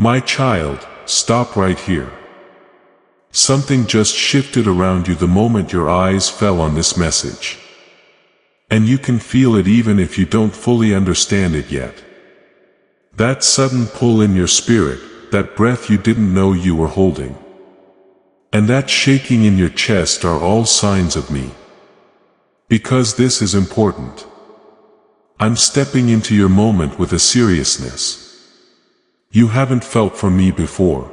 My child, stop right here. Something just shifted around you the moment your eyes fell on this message. And you can feel it even if you don't fully understand it yet. That sudden pull in your spirit, that breath you didn't know you were holding, and that shaking in your chest are all signs of me. Because this is important. I'm stepping into your moment with a seriousness you haven't felt from me before.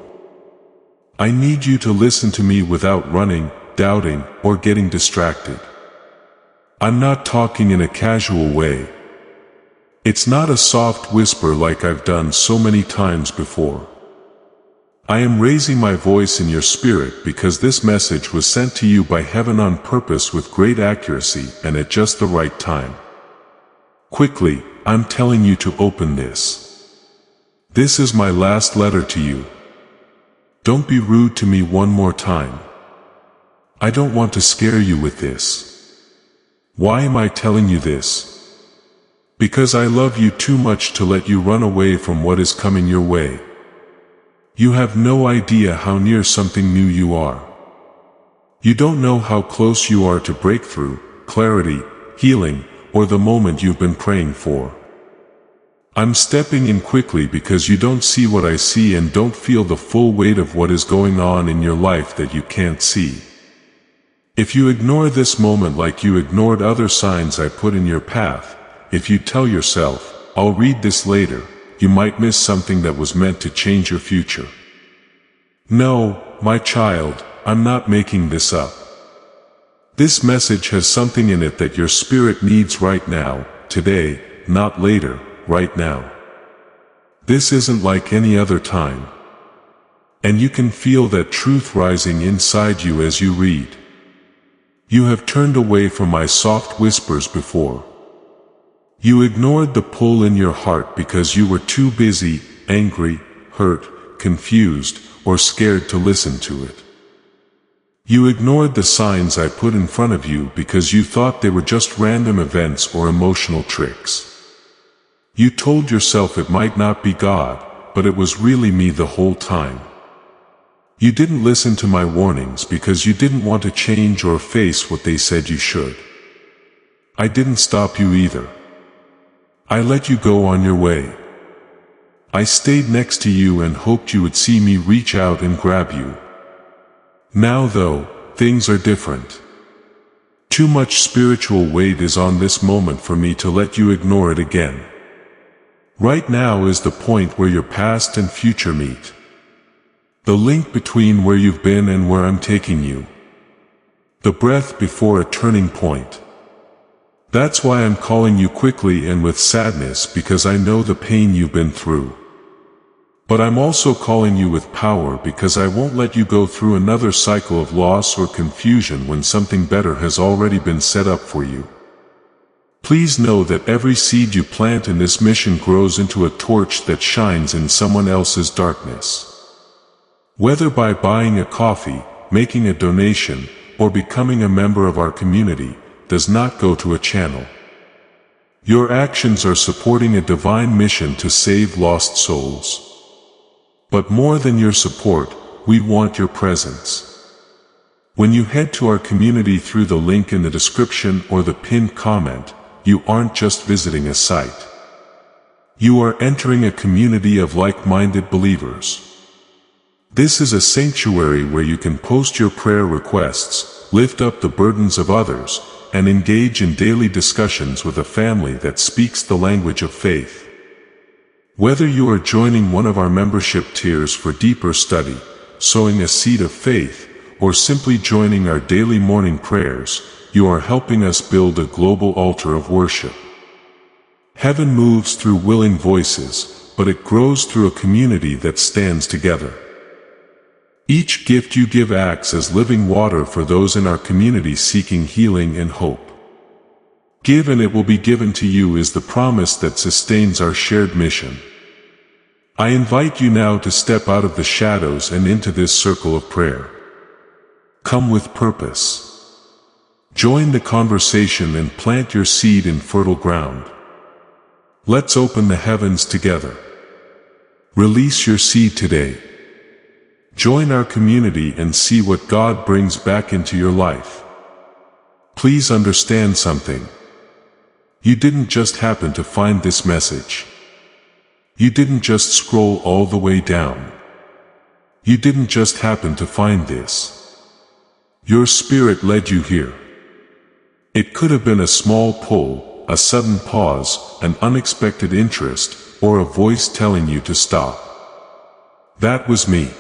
I need you to listen to me without running, doubting, or getting distracted. I'm not talking in a casual way. It's not a soft whisper like I've done so many times before. I am raising my voice in your spirit because this message was sent to you by heaven on purpose with great accuracy and at just the right time. Quickly, I'm telling you to open this. This is my last letter to you. Don't be rude to me one more time. I don't want to scare you with this. Why am I telling you this? Because I love you too much to let you run away from what is coming your way. You have no idea how near something new you are. You don't know how close you are to breakthrough, clarity, healing, or the moment you've been praying for. I'm stepping in quickly because you don't see what I see and don't feel the full weight of what is going on in your life that you can't see. If you ignore this moment like you ignored other signs I put in your path, if you tell yourself, I'll read this later, you might miss something that was meant to change your future. No, my child, I'm not making this up. This message has something in it that your spirit needs right now, today, not later, right now. This isn't like any other time. And you can feel that truth rising inside you as you read. You have turned away from my soft whispers before. You ignored the pull in your heart because you were too busy, angry, hurt, confused, or scared to listen to it. You ignored the signs I put in front of you because you thought they were just random events or emotional tricks. You told yourself it might not be God, but it was really me the whole time. You didn't listen to my warnings because you didn't want to change or face what they said you should. I didn't stop you either. I let you go on your way. I stayed next to you and hoped you would see me reach out and grab you. Now though, things are different. Too much spiritual weight is on this moment for me to let you ignore it again. Right now is the point where your past and future meet. The link between where you've been and where I'm taking you. The breath before a turning point. That's why I'm calling you quickly and with sadness because I know the pain you've been through. But I'm also calling you with power because I won't let you go through another cycle of loss or confusion when something better has already been set up for you. Please know that every seed you plant in this mission grows into a torch that shines in someone else's darkness. Whether by buying a coffee, making a donation, or becoming a member of our community, does not go to a channel. Your actions are supporting a divine mission to save lost souls. But more than your support, we want your presence. When you head to our community through the link in the description or the pinned comment, you aren't just visiting a site. You are entering a community of like-minded believers. This is a sanctuary where you can post your prayer requests, lift up the burdens of others, and engage in daily discussions with a family that speaks the language of faith. Whether you are joining one of our membership tiers for deeper study, sowing a seed of faith, or simply joining our daily morning prayers, you are helping us build a global altar of worship. Heaven moves through willing voices, but it grows through a community that stands together. Each gift you give acts as living water for those in our community seeking healing and hope. Give and it will be given to you is the promise that sustains our shared mission. I invite you now to step out of the shadows and into this circle of prayer. Come with purpose. Join the conversation and plant your seed in fertile ground. Let's open the heavens together. Release your seed today. Join our community and see what God brings back into your life. Please understand something. You didn't just happen to find this message. You didn't just scroll all the way down. You didn't just happen to find this. Your spirit led you here. It could have been a small pull, a sudden pause, an unexpected interest, or a voice telling you to stop. That was me.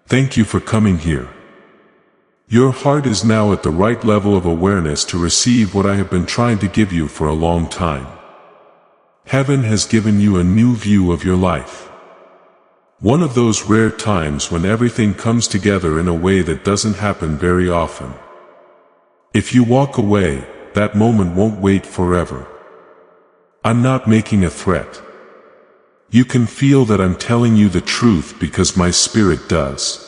Thank you for coming here. Your heart is now at the right level of awareness to receive what I have been trying to give you for a long time. Heaven has given you a new view of your life. One of those rare times when everything comes together in a way that doesn't happen very often. If you walk away, that moment won't wait forever. I'm not making a threat. You can feel that I'm telling you the truth because my spirit does.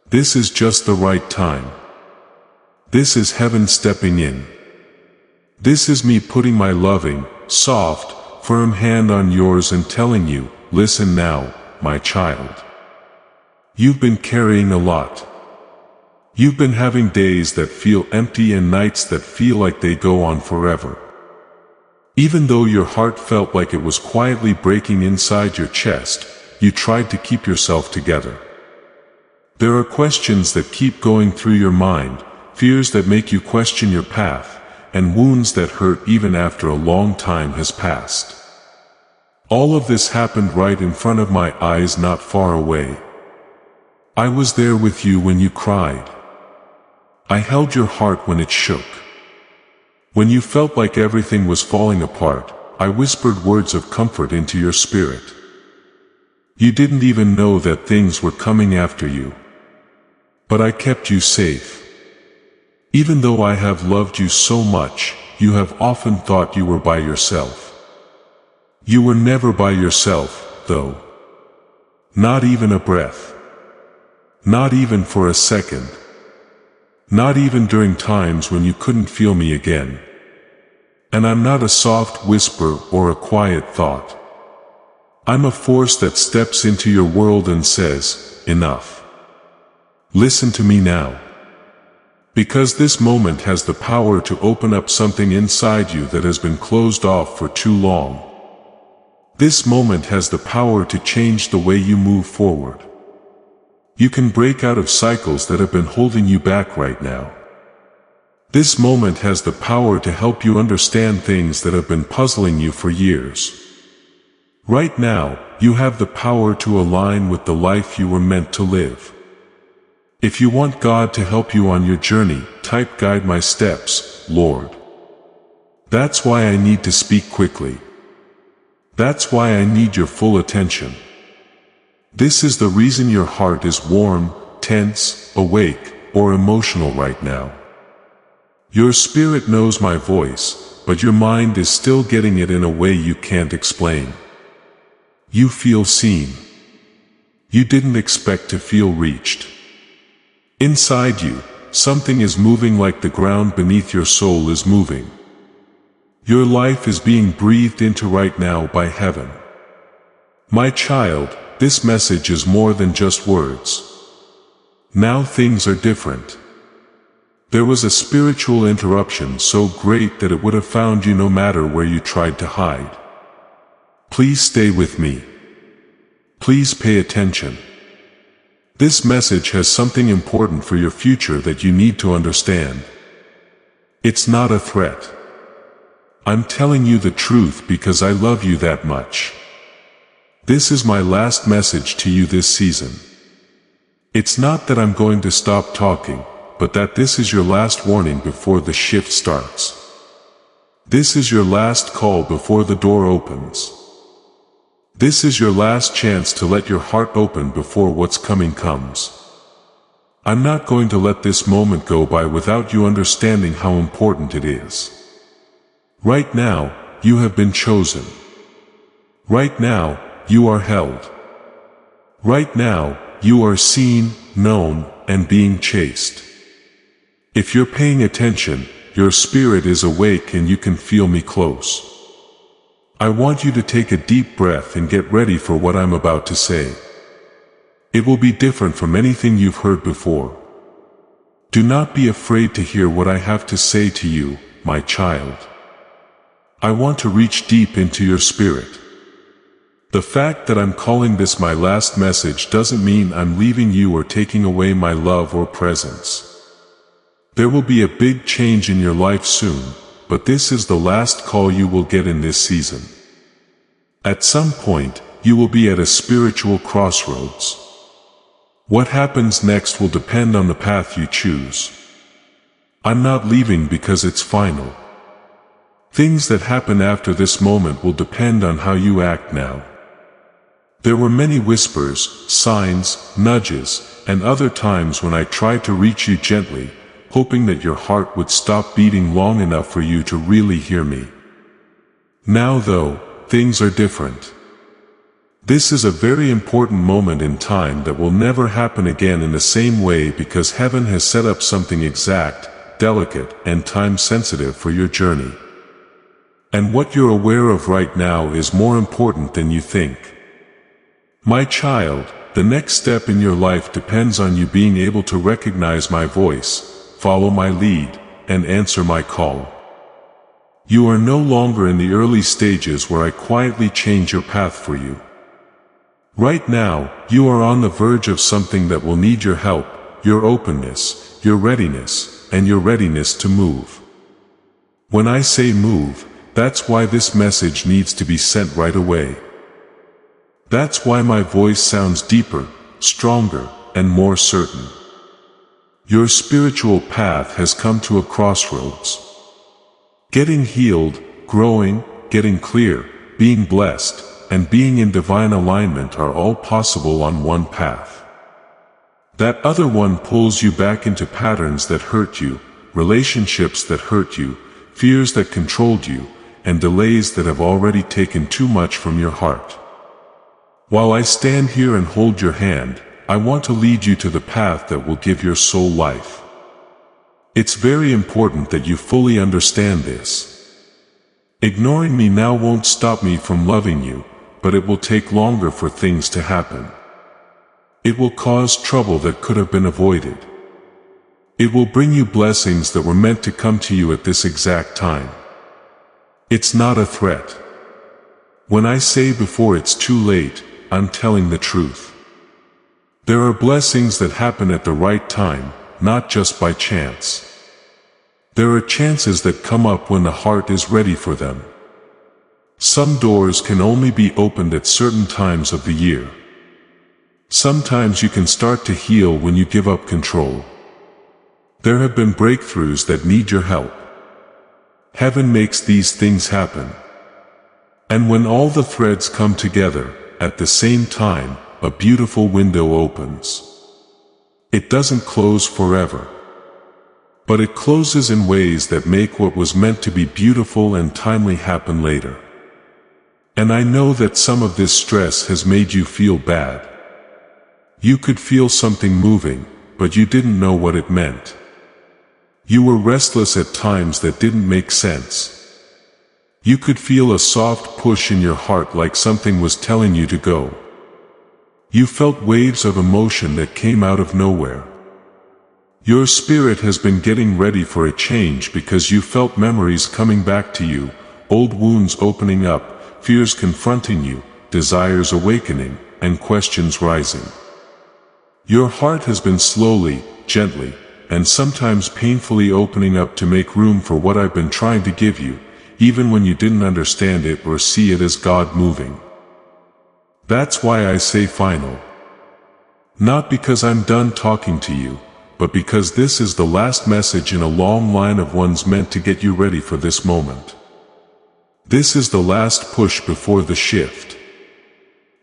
This is just the right time. This is heaven stepping in. This is me putting my loving, soft, firm hand on yours and telling you, listen now, my child. You've been carrying a lot. You've been having days that feel empty and nights that feel like they go on forever. Even though your heart felt like it was quietly breaking inside your chest, you tried to keep yourself together. There are questions that keep going through your mind, fears that make you question your path, and wounds that hurt even after a long time has passed. All of this happened right in front of my eyes not far away. I was there with you when you cried. I held your heart when it shook. When you felt like everything was falling apart, I whispered words of comfort into your spirit. You didn't even know that things were coming after you. But I kept you safe. Even though I have loved you so much, you have often thought you were by yourself. You were never by yourself, though. Not even a breath. Not even for a second. Not even during times when you couldn't feel me again. And I'm not a soft whisper or a quiet thought. I'm a force that steps into your world and says, enough. Listen to me now. Because this moment has the power to open up something inside you that has been closed off for too long. This moment has the power to change the way you move forward. You can break out of cycles that have been holding you back right now. This moment has the power to help you understand things that have been puzzling you for years. Right now, you have the power to align with the life you were meant to live. If you want God to help you on your journey, type "Guide my steps, Lord." That's why I need to speak quickly. That's why I need your full attention. This is the reason your heart is warm, tense, awake, or emotional right now. Your spirit knows my voice, but your mind is still getting it in a way you can't explain. You feel seen. You didn't expect to feel reached. Inside you, something is moving like the ground beneath your soul is moving. Your life is being breathed into right now by heaven. My child, this message is more than just words. Now things are different. There was a spiritual interruption so great that it would have found you no matter where you tried to hide. Please stay with me. Please pay attention. This message has something important for your future that you need to understand. It's not a threat. I'm telling you the truth because I love you that much. This is my last message to you this season. It's not that I'm going to stop talking, but that this is your last warning before the shift starts. This is your last call before the door opens. This is your last chance to let your heart open before what's coming comes. I'm not going to let this moment go by without you understanding how important it is. Right now, you have been chosen. Right now, you are held. Right now, you are seen, known, and being chased. If you're paying attention, your spirit is awake and you can feel me close. I want you to take a deep breath and get ready for what I'm about to say. It will be different from anything you've heard before. Do not be afraid to hear what I have to say to you, my child. I want to reach deep into your spirit. The fact that I'm calling this my last message doesn't mean I'm leaving you or taking away my love or presence. There will be a big change in your life soon, but this is the last call you will get in this season. At some point, you will be at a spiritual crossroads. What happens next will depend on the path you choose. I'm not leaving because it's final. Things that happen after this moment will depend on how you act now. There were many whispers, signs, nudges, and other times when I tried to reach you gently, hoping that your heart would stop beating long enough for you to really hear me. Now though, things are different. This is a very important moment in time that will never happen again in the same way because heaven has set up something exact, delicate, and time-sensitive for your journey. And what you're aware of right now is more important than you think. My child, the next step in your life depends on you being able to recognize my voice, follow my lead, and answer my call. You are no longer in the early stages where I quietly change your path for you. Right now, you are on the verge of something that will need your help, your openness, your readiness, and your readiness to move. When I say move, that's why this message needs to be sent right away. That's why my voice sounds deeper, stronger, and more certain. Your spiritual path has come to a crossroads. Getting healed, growing, getting clear, being blessed, and being in divine alignment are all possible on one path. That other one pulls you back into patterns that hurt you, relationships that hurt you, fears that controlled you, and delays that have already taken too much from your heart. While I stand here and hold your hand, I want to lead you to the path that will give your soul life. It's very important that you fully understand this. Ignoring me now won't stop me from loving you, but it will take longer for things to happen. It will cause trouble that could have been avoided. It will bring you blessings that were meant to come to you at this exact time. It's not a threat. When I say before it's too late, I'm telling the truth. There are blessings that happen at the right time, not just by chance. There are chances that come up when the heart is ready for them. Some doors can only be opened at certain times of the year. Sometimes you can start to heal when you give up control. There have been breakthroughs that need your help. Heaven makes these things happen. And when all the threads come together, at the same time, a beautiful window opens. It doesn't close forever. But it closes in ways that make what was meant to be beautiful and timely happen later. And I know that some of this stress has made you feel bad. You could feel something moving, but you didn't know what it meant. You were restless at times that didn't make sense. You could feel a soft push in your heart like something was telling you to go. You felt waves of emotion that came out of nowhere. Your spirit has been getting ready for a change because you felt memories coming back to you, old wounds opening up, fears confronting you, desires awakening, and questions rising. Your heart has been slowly, gently, and sometimes painfully opening up to make room for what I've been trying to give you, even when you didn't understand it or see it as God moving. That's why I say final. Not because I'm done talking to you, but because this is the last message in a long line of ones meant to get you ready for this moment. This is the last push before the shift.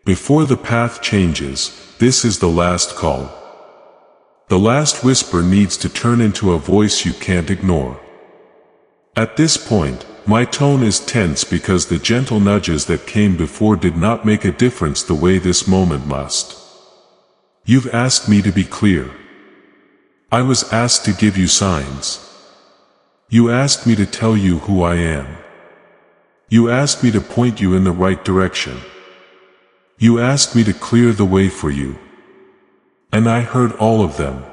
Before the path changes, this is the last call. The last whisper needs to turn into a voice you can't ignore. At this point, my tone is tense because the gentle nudges that came before did not make a difference the way this moment must. You've asked me to be clear. I was asked to give you signs. You asked me to tell you who I am. You asked me to point you in the right direction. You asked me to clear the way for you. And I heard all of them.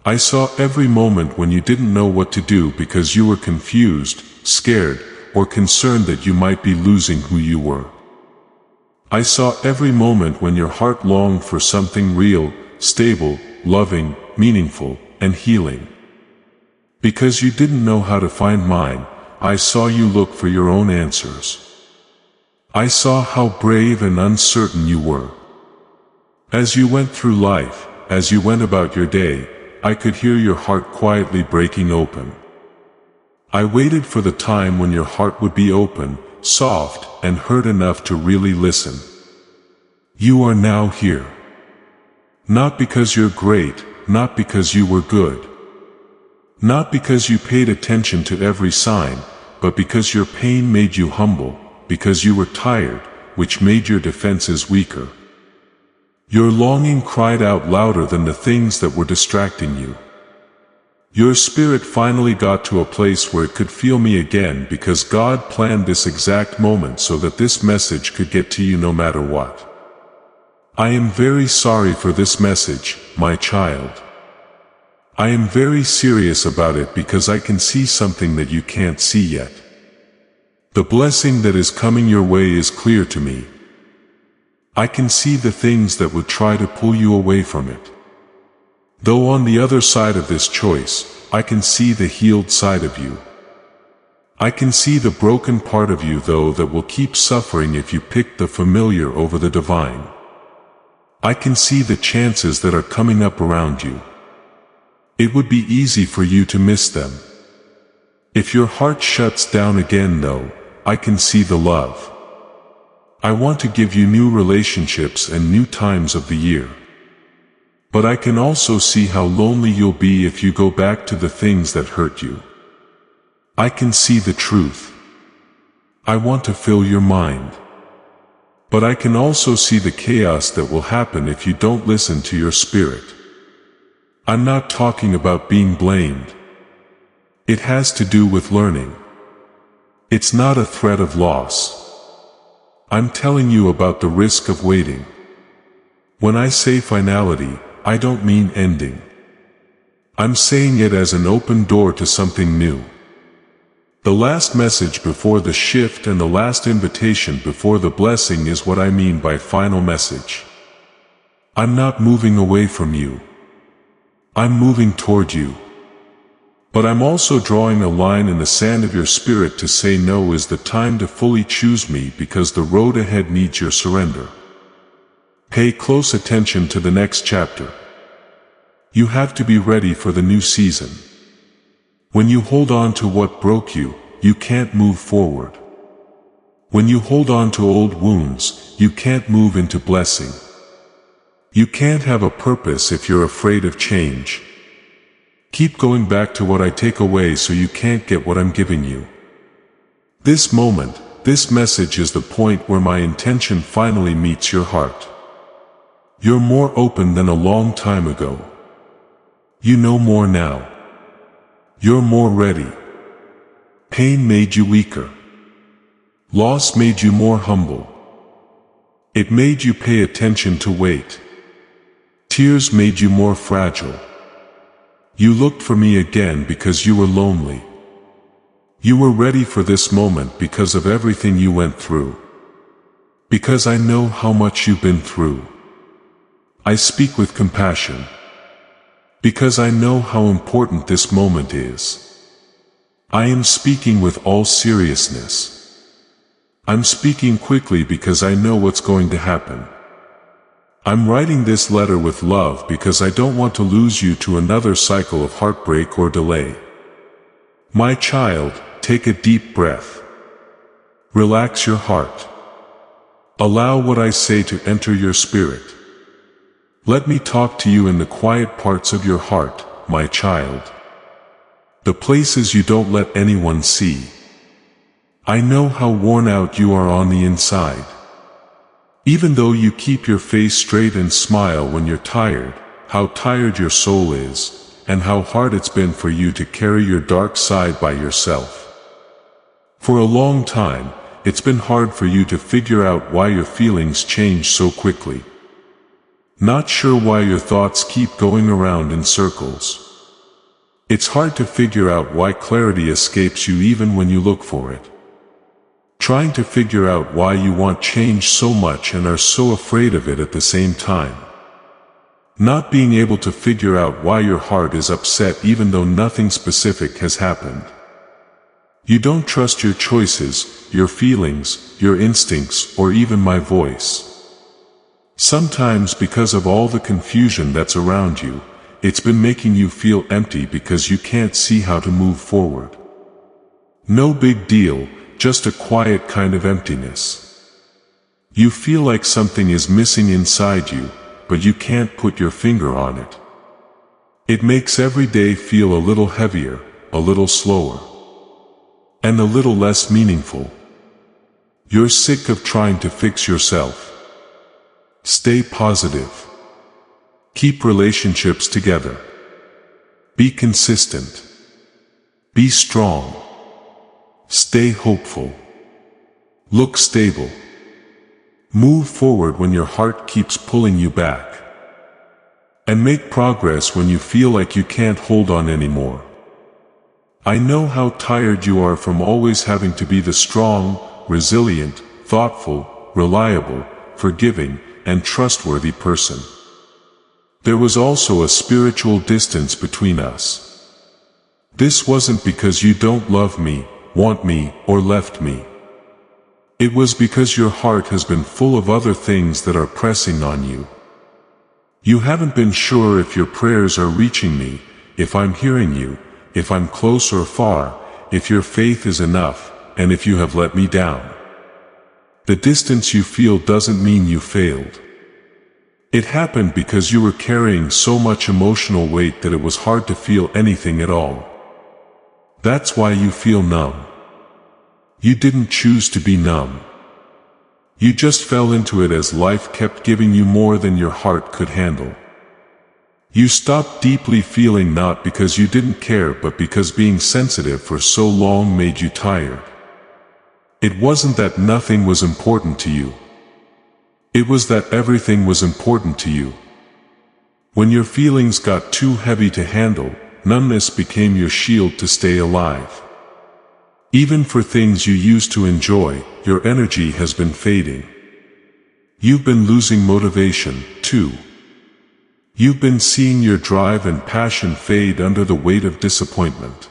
I saw every moment when you didn't know what to do because you were confused, scared, or concerned that you might be losing who you were. I saw every moment when your heart longed for something real, stable, loving, meaningful, and healing. Because you didn't know how to find mine, I saw you look for your own answers. I saw how brave and uncertain you were. As you went through life, as you went about your day, I could hear your heart quietly breaking open. I waited for the time when your heart would be open, soft, and hurt enough to really listen. You are now here. Not because you're great, not because you were good. Not because you paid attention to every sign, but because your pain made you humble, because you were tired, which made your defenses weaker. Your longing cried out louder than the things that were distracting you. Your spirit finally got to a place where it could feel me again because God planned this exact moment so that this message could get to you no matter what. I am very sorry for this message, my child. I am very serious about it because I can see something that you can't see yet. The blessing that is coming your way is clear to me. I can see the things that would try to pull you away from it. Though on the other side of this choice, I can see the healed side of you. I can see the broken part of you though that will keep suffering if you pick the familiar over the divine. I can see the chances that are coming up around you. It would be easy for you to miss them. If your heart shuts down again though, I can see the love. I want to give you new relationships and new times of the year. But I can also see how lonely you'll be if you go back to the things that hurt you. I can see the truth. I want to fill your mind. But I can also see the chaos that will happen if you don't listen to your spirit. I'm not talking about being blamed. It has to do with learning. It's not a threat of loss. I'm telling you about the risk of waiting. When I say finality, I don't mean ending. I'm saying it as an open door to something new. The last message before the shift and the last invitation before the blessing is what I mean by final message. I'm not moving away from you. I'm moving toward you. But I'm also drawing a line in the sand of your spirit to say no is the time to fully choose me because the road ahead needs your surrender. Pay close attention to the next chapter. You have to be ready for the new season. When you hold on to what broke you, you can't move forward. When you hold on to old wounds, you can't move into blessing. You can't have a purpose if you're afraid of change. Keep going back to what I take away so you can't get what I'm giving you. This moment, this message is the point where my intention finally meets your heart. You're more open than a long time ago. You know more now. You're more ready. Pain made you weaker. Loss made you more humble. It made you pay attention to weight. Tears made you more fragile. You looked for me again because you were lonely. You were ready for this moment because of everything you went through. Because I know how much you've been through. I speak with compassion. Because I know how important this moment is. I am speaking with all seriousness. I'm speaking quickly because I know what's going to happen. I'm writing this letter with love because I don't want to lose you to another cycle of heartbreak or delay. My child, take a deep breath. Relax your heart. Allow what I say to enter your spirit. Let me talk to you in the quiet parts of your heart, my child. The places you don't let anyone see. I know how worn out you are on the inside. Even though you keep your face straight and smile when you're tired, how tired your soul is, and how hard it's been for you to carry your dark side by yourself. For a long time, it's been hard for you to figure out why your feelings change so quickly. Not sure why your thoughts keep going around in circles. It's hard to figure out why clarity escapes you even when you look for it. Trying to figure out why you want change so much and are so afraid of it at the same time. Not being able to figure out why your heart is upset even though nothing specific has happened. You don't trust your choices, your feelings, your instincts, or even my voice. Sometimes because of all the confusion that's around you, it's been making you feel empty because you can't see how to move forward. No big deal, just a quiet kind of emptiness. You feel like something is missing inside you, but you can't put your finger on it. It makes every day feel a little heavier, a little slower, and a little less meaningful. You're sick of trying to fix yourself. Stay positive. Keep relationships together. Be consistent. Be strong. Stay hopeful. Look stable. Move forward when your heart keeps pulling you back. And make progress when you feel like you can't hold on anymore. I know how tired you are from always having to be the strong, resilient, thoughtful, reliable, forgiving, and trustworthy person. There was also a spiritual distance between us. This wasn't because you don't love me, want me, or left me. It was because your heart has been full of other things that are pressing on you. You haven't been sure if your prayers are reaching me, if I'm hearing you, if I'm close or far, if your faith is enough, and if you have let me down. The distance you feel doesn't mean you failed. It happened because you were carrying so much emotional weight that it was hard to feel anything at all. That's why you feel numb. You didn't choose to be numb. You just fell into it as life kept giving you more than your heart could handle. You stopped deeply feeling not because you didn't care but because being sensitive for so long made you tired. It wasn't that nothing was important to you. It was that everything was important to you. When your feelings got too heavy to handle, numbness became your shield to stay alive. Even for things you used to enjoy, your energy has been fading. You've been losing motivation, too. You've been seeing your drive and passion fade under the weight of disappointment.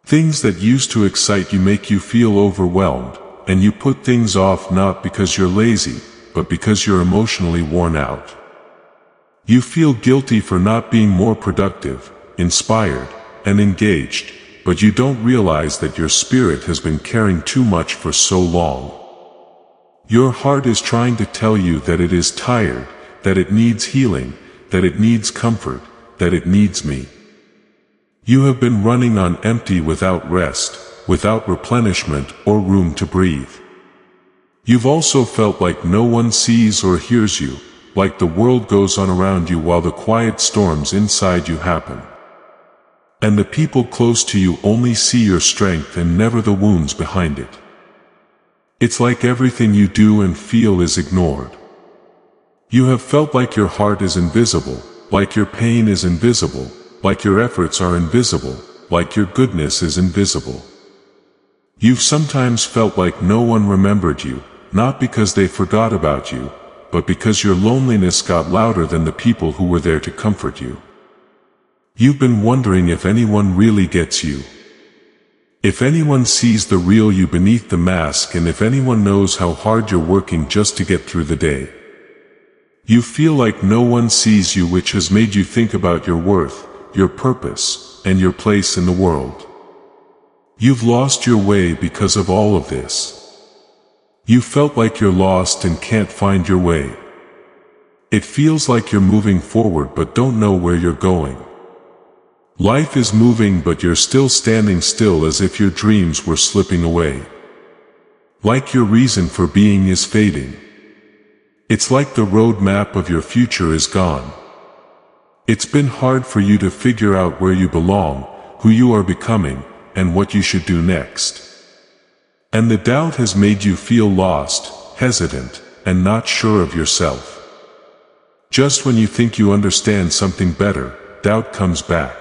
Things that used to excite you make you feel overwhelmed, and you put things off not because you're lazy, but because you're emotionally worn out. You feel guilty for not being more productive, inspired, and engaged, but you don't realize that your spirit has been carrying too much for so long. Your heart is trying to tell you that it is tired, that it needs healing, that it needs comfort, that it needs me. You have been running on empty without rest, without replenishment or room to breathe. You've also felt like no one sees or hears you, like the world goes on around you while the quiet storms inside you happen. And the people close to you only see your strength and never the wounds behind it. It's like everything you do and feel is ignored. You have felt like your heart is invisible, like your pain is invisible, like your efforts are invisible, like your goodness is invisible. You've sometimes felt like no one remembered you, not because they forgot about you, but because your loneliness got louder than the people who were there to comfort you. You've been wondering if anyone really gets you. If anyone sees the real you beneath the mask, and if anyone knows how hard you're working just to get through the day. You feel like no one sees you, which has made you think about your worth, your purpose, and your place in the world. You've lost your way because of all of this. You felt like you're lost and can't find your way. It feels like you're moving forward but don't know where you're going. Life is moving but you're still standing still, as if your dreams were slipping away. Like your reason for being is fading. It's like the road map of your future is gone. It's been hard for you to figure out where you belong, who you are becoming, and what you should do next. And the doubt has made you feel lost, hesitant, and not sure of yourself. Just when you think you understand something better, doubt comes back.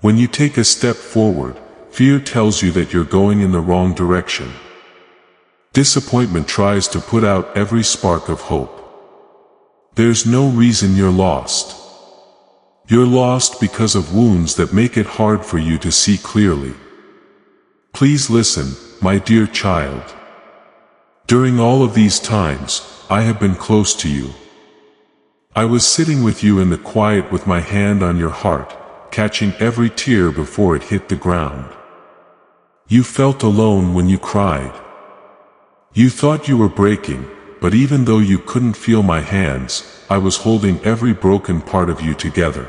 When you take a step forward, fear tells you that you're going in the wrong direction. Disappointment tries to put out every spark of hope. There's no reason you're lost. You're lost because of wounds that make it hard for you to see clearly. Please listen, my dear child. During all of these times, I have been close to you. I was sitting with you in the quiet with my hand on your heart, catching every tear before it hit the ground. You felt alone when you cried. You thought you were breaking, but even though you couldn't feel my hands, I was holding every broken part of you together.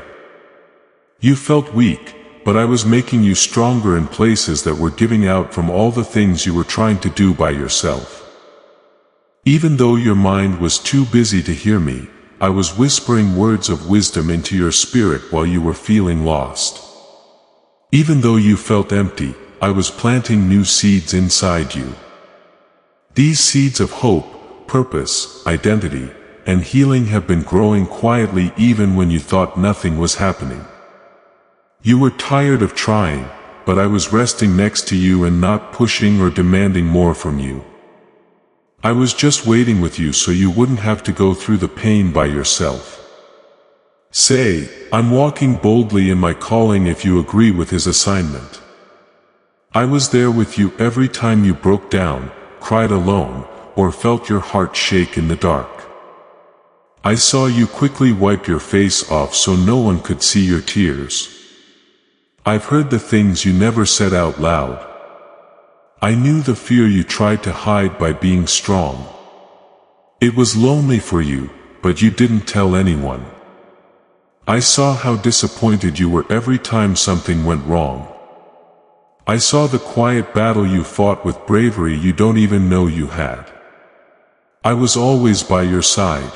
You felt weak, but I was making you stronger in places that were giving out from all the things you were trying to do by yourself. Even though your mind was too busy to hear me, I was whispering words of wisdom into your spirit while you were feeling lost. Even though you felt empty, I was planting new seeds inside you. These seeds of hope, purpose, identity, and healing have been growing quietly even when you thought nothing was happening. You were tired of trying, but I was resting next to you and not pushing or demanding more from you. I was just waiting with you so you wouldn't have to go through the pain by yourself. Say, I'm walking boldly in my calling if you agree with his assignment. I was there with you every time you broke down, cried alone, or felt your heart shake in the dark. I saw you quickly wipe your face off so no one could see your tears. I've heard the things you never said out loud. I knew the fear you tried to hide by being strong. It was lonely for you, but you didn't tell anyone. I saw how disappointed you were every time something went wrong. I saw the quiet battle you fought with bravery you don't even know you had. I was always by your side.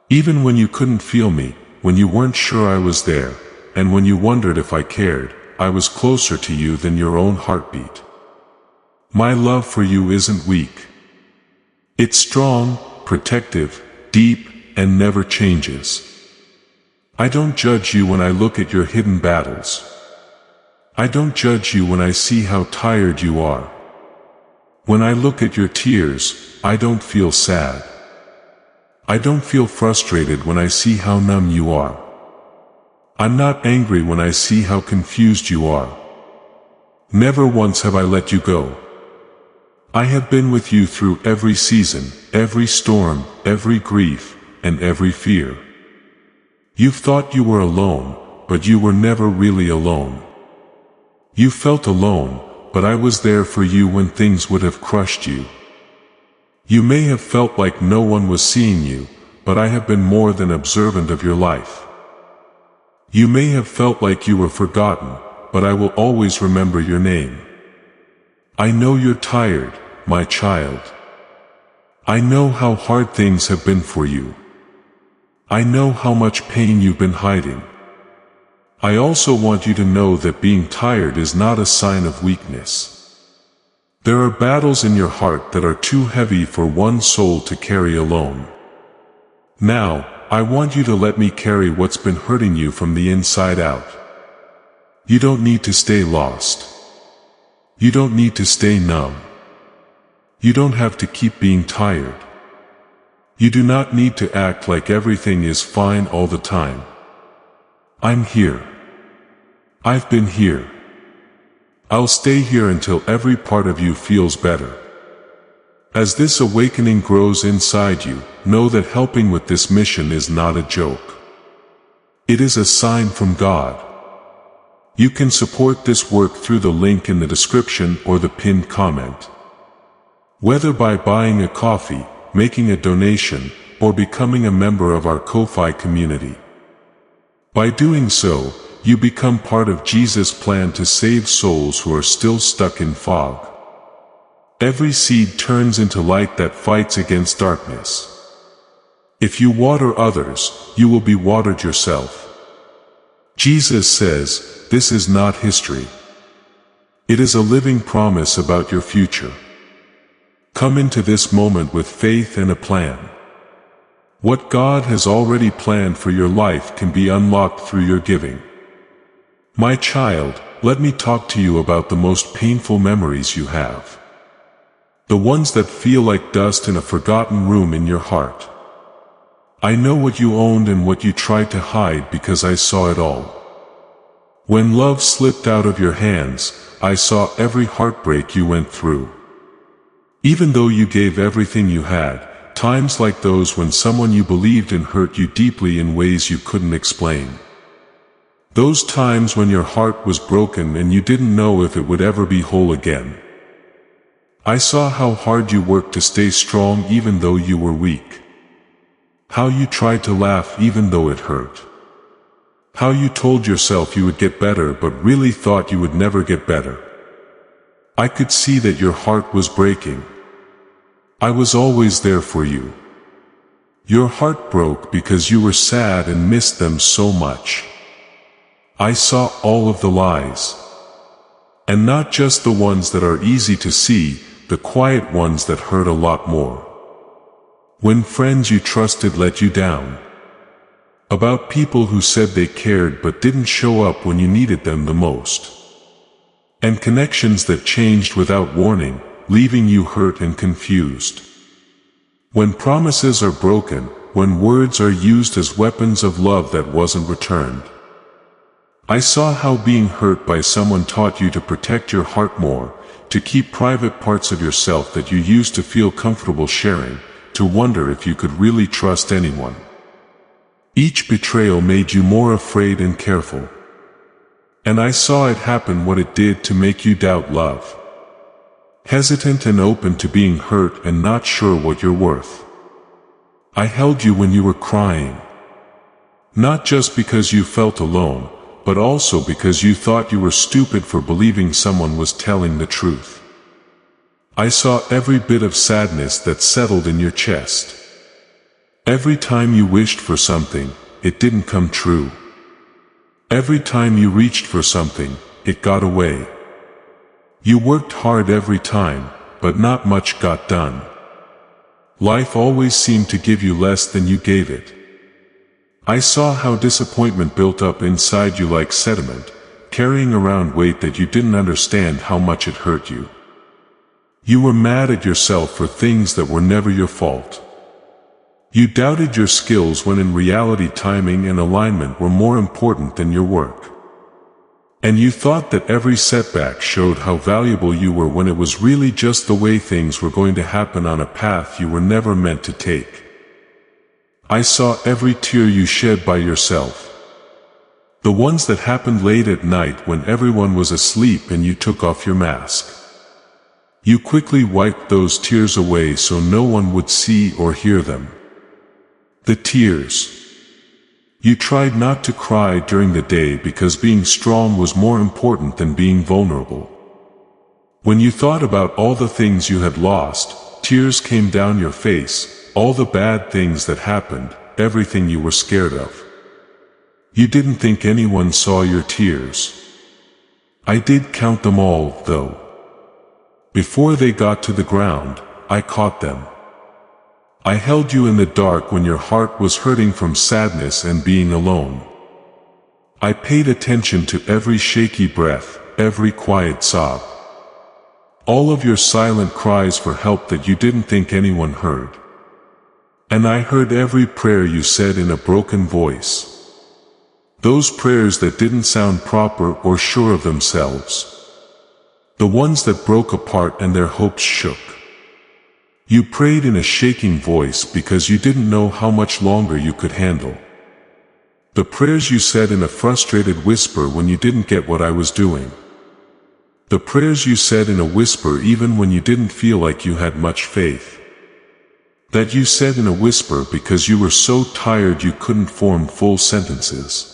Even when you couldn't feel me, when you weren't sure I was there, and when you wondered if I cared, I was closer to you than your own heartbeat. My love for you isn't weak. It's strong, protective, deep, and never changes. I don't judge you when I look at your hidden battles. I don't judge you when I see how tired you are. When I look at your tears, I don't feel sad. I don't feel frustrated when I see how numb you are. I'm not angry when I see how confused you are. Never once have I let you go. I have been with you through every season, every storm, every grief, and every fear. You've thought you were alone, but you were never really alone. You felt alone, but I was there for you when things would have crushed you. You may have felt like no one was seeing you, but I have been more than observant of your life. You may have felt like you were forgotten, but I will always remember your name. I know you're tired, my child. I know how hard things have been for you. I know how much pain you've been hiding. I also want you to know that being tired is not a sign of weakness. There are battles in your heart that are too heavy for one soul to carry alone. Now, I want you to let me carry what's been hurting you from the inside out. You don't need to stay lost. You don't need to stay numb. You don't have to keep being tired. You do not need to act like everything is fine all the time. I'm here. I've been here. I'll stay here until every part of you feels better. As this awakening grows inside you, know that helping with this mission is not a joke. It is a sign from God. You can support this work through the link in the description or the pinned comment. Whether by buying a coffee, making a donation, or becoming a member of our Ko-Fi community. By doing so, you become part of Jesus' plan to save souls who are still stuck in fog. Every seed turns into light that fights against darkness. If you water others, you will be watered yourself. Jesus says, this is not history. It is a living promise about your future. Come into this moment with faith and a plan. What God has already planned for your life can be unlocked through your giving. My child, let me talk to you about the most painful memories you have. The ones that feel like dust in a forgotten room in your heart. I know what you owned and what you tried to hide because I saw it all. When love slipped out of your hands, I saw every heartbreak you went through. Even though you gave everything you had, times like those when someone you believed in hurt you deeply in ways you couldn't explain. Those times when your heart was broken and you didn't know if it would ever be whole again. I saw how hard you worked to stay strong even though you were weak. How you tried to laugh even though it hurt. How you told yourself you would get better but really thought you would never get better. I could see that your heart was breaking. I was always there for you. Your heart broke because you were sad and missed them so much. I saw all of the lies. And not just the ones that are easy to see, the quiet ones that hurt a lot more. When friends you trusted let you down. About people who said they cared but didn't show up when you needed them the most. And connections that changed without warning, leaving you hurt and confused. When promises are broken, when words are used as weapons of love that wasn't returned. I saw how being hurt by someone taught you to protect your heart more, to keep private parts of yourself that you used to feel comfortable sharing, to wonder if you could really trust anyone. Each betrayal made you more afraid and careful. And I saw it happen what it did to make you doubt love. Hesitant and open to being hurt and not sure what you're worth. I held you when you were crying. Not just because you felt alone, but also because you thought you were stupid for believing someone was telling the truth. I saw every bit of sadness that settled in your chest. Every time you wished for something, it didn't come true. Every time you reached for something, it got away. You worked hard every time, but not much got done. Life always seemed to give you less than you gave it. I saw how disappointment built up inside you like sediment, carrying around weight that you didn't understand how much it hurt you. You were mad at yourself for things that were never your fault. You doubted your skills when in reality timing and alignment were more important than your work. And you thought that every setback showed how valuable you were when it was really just the way things were going to happen on a path you were never meant to take. I saw every tear you shed by yourself. The ones that happened late at night when everyone was asleep and you took off your mask. You quickly wiped those tears away so no one would see or hear them. The tears. You tried not to cry during the day because being strong was more important than being vulnerable. When you thought about all the things you had lost, tears came down your face, all the bad things that happened, everything you were scared of. You didn't think anyone saw your tears. I did count them all, though. Before they got to the ground, I caught them. I held you in the dark when your heart was hurting from sadness and being alone. I paid attention to every shaky breath, every quiet sob. All of your silent cries for help that you didn't think anyone heard. And I heard every prayer you said in a broken voice. Those prayers that didn't sound proper or sure of themselves. The ones that broke apart and their hopes shook. You prayed in a shaking voice because you didn't know how much longer you could handle. The prayers you said in a frustrated whisper when you didn't get what I was doing. The prayers you said in a whisper even when you didn't feel like you had much faith. That you said in a whisper because you were so tired you couldn't form full sentences.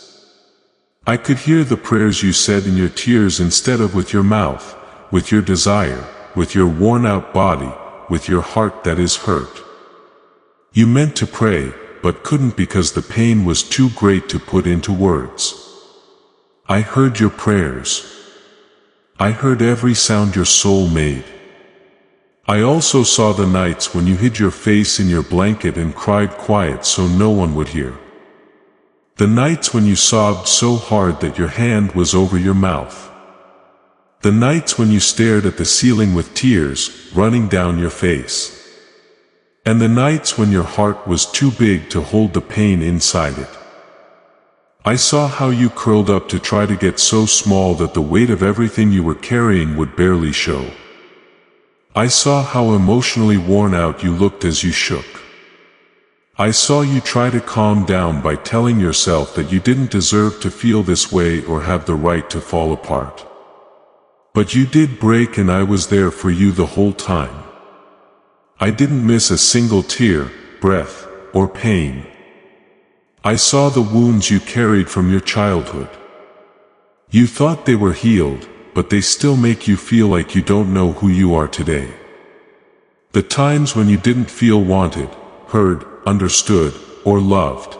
I could hear the prayers you said in your tears instead of with your mouth, with your desire, with your worn-out body, with your heart that is hurt. You meant to pray, but couldn't because the pain was too great to put into words. I heard your prayers. I heard every sound your soul made. I also saw the nights when you hid your face in your blanket and cried quiet so no one would hear. The nights when you sobbed so hard that your hand was over your mouth. The nights when you stared at the ceiling with tears running down your face. And the nights when your heart was too big to hold the pain inside it. I saw how you curled up to try to get so small that the weight of everything you were carrying would barely show. I saw how emotionally worn out you looked as you shook. I saw you try to calm down by telling yourself that you didn't deserve to feel this way or have the right to fall apart. But you did break, and I was there for you the whole time. I didn't miss a single tear, breath, or pain. I saw the wounds you carried from your childhood. You thought they were healed, but they still make you feel like you don't know who you are today. The times when you didn't feel wanted, heard, understood, or loved.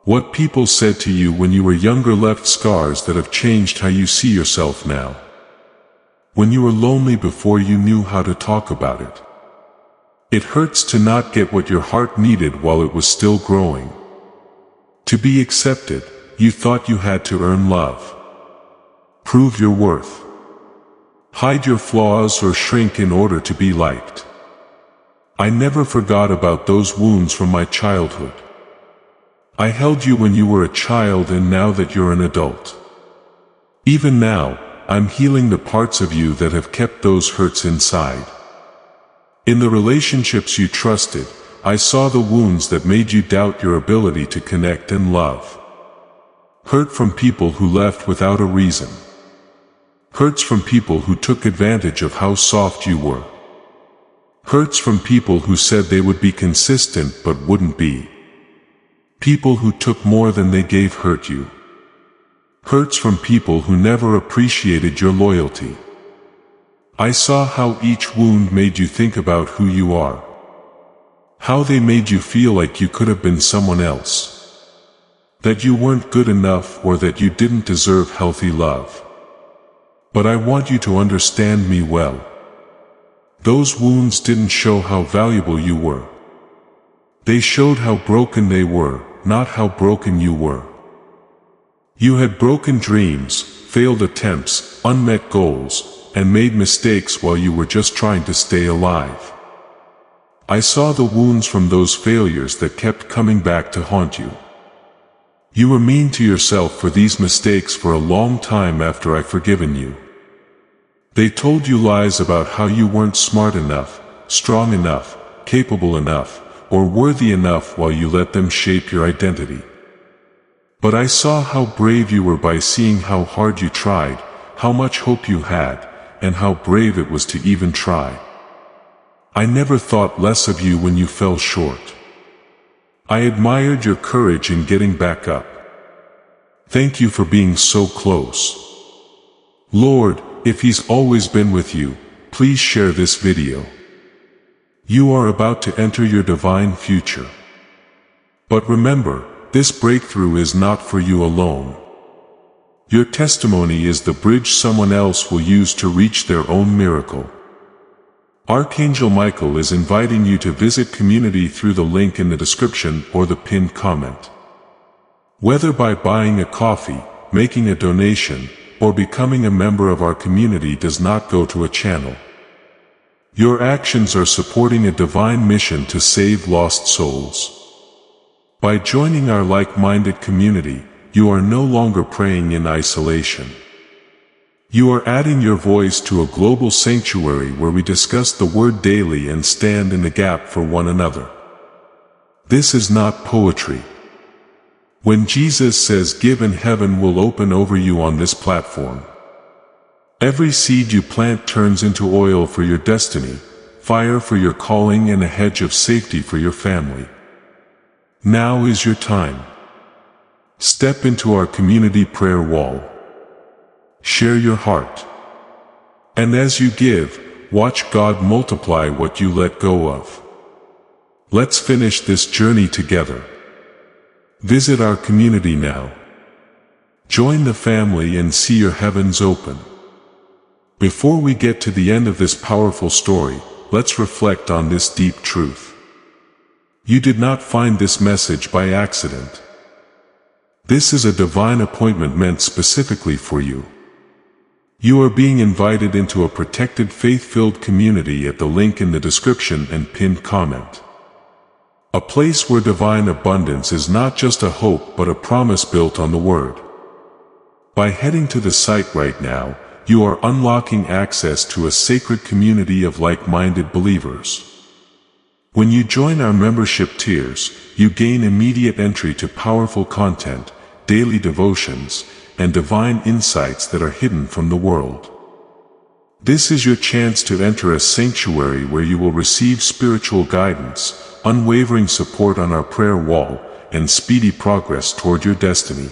What people said to you when you were younger left scars that have changed how you see yourself now. When you were lonely before you knew how to talk about it. It hurts to not get what your heart needed while it was still growing. To be accepted, you thought you had to earn love. Prove your worth. Hide your flaws or shrink in order to be liked. I never forgot about those wounds from my childhood. I held you when you were a child, and now that you're an adult. Even now, I'm healing the parts of you that have kept those hurts inside. In the relationships you trusted, I saw the wounds that made you doubt your ability to connect and love. Hurt from people who left without a reason. Hurts from people who took advantage of how soft you were. Hurts from people who said they would be consistent but wouldn't be. People who took more than they gave hurt you. Hurts from people who never appreciated your loyalty. I saw how each wound made you think about who you are. How they made you feel like you could have been someone else. That you weren't good enough, or that you didn't deserve healthy love. But I want you to understand me well. Those wounds didn't show how valuable you were. They showed how broken they were, not how broken you were. You had broken dreams, failed attempts, unmet goals, and made mistakes while you were just trying to stay alive. I saw the wounds from those failures that kept coming back to haunt you. You were mean to yourself for these mistakes for a long time after I've forgiven you. They told you lies about how you weren't smart enough, strong enough, capable enough, or worthy enough while you let them shape your identity. But I saw how brave you were by seeing how hard you tried, how much hope you had, and how brave it was to even try. I never thought less of you when you fell short. I admired your courage in getting back up. Thank you for being so close. Lord, if He's always been with you, please share this video. You are about to enter your divine future. But remember, this breakthrough is not for you alone. Your testimony is the bridge someone else will use to reach their own miracle. Archangel Michael is inviting you to visit community through the link in the description or the pinned comment. Whether by buying a coffee, making a donation, or becoming a member of our community does not go to a channel. Your actions are supporting a divine mission to save lost souls. By joining our like-minded community, you are no longer praying in isolation. You are adding your voice to a global sanctuary where we discuss the Word daily and stand in the gap for one another. This is not poetry. When Jesus says give and heaven will open over you on this platform. Every seed you plant turns into oil for your destiny, fire for your calling, and a hedge of safety for your family. Now is your time. Step into our community prayer wall. Share your heart. And as you give, watch God multiply what you let go of. Let's finish this journey together. Visit our community now. Join the family and see your heavens open. Before we get to the end of this powerful story, let's reflect on this deep truth. You did not find this message by accident. This is a divine appointment meant specifically for you. You are being invited into a protected faith-filled community at the link in the description and pinned comment. A place where divine abundance is not just a hope but a promise built on the Word. By heading to the site right now, you are unlocking access to a sacred community of like-minded believers. When you join our membership tiers, you gain immediate entry to powerful content, daily devotions, and divine insights that are hidden from the world. This is your chance to enter a sanctuary where you will receive spiritual guidance, unwavering support on our prayer wall, and speedy progress toward your destiny.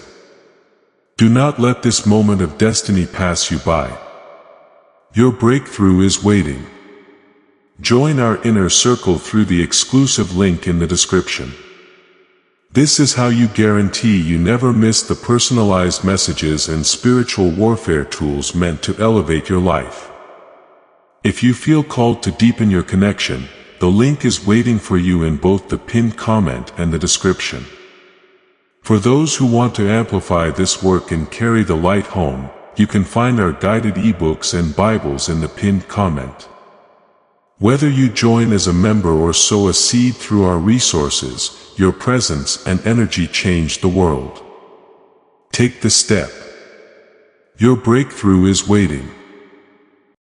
Do not let this moment of destiny pass you by. Your breakthrough is waiting. Join our inner circle through the exclusive link in the description. This is how you guarantee you never miss the personalized messages and spiritual warfare tools meant to elevate your life. If you feel called to deepen your connection, the link is waiting for you in both the pinned comment and the description. For those who want to amplify this work and carry the light home, you can find our guided ebooks and Bibles in the pinned comment. Whether you join as a member or sow a seed through our resources, your presence and energy change the world. Take the step. Your breakthrough is waiting.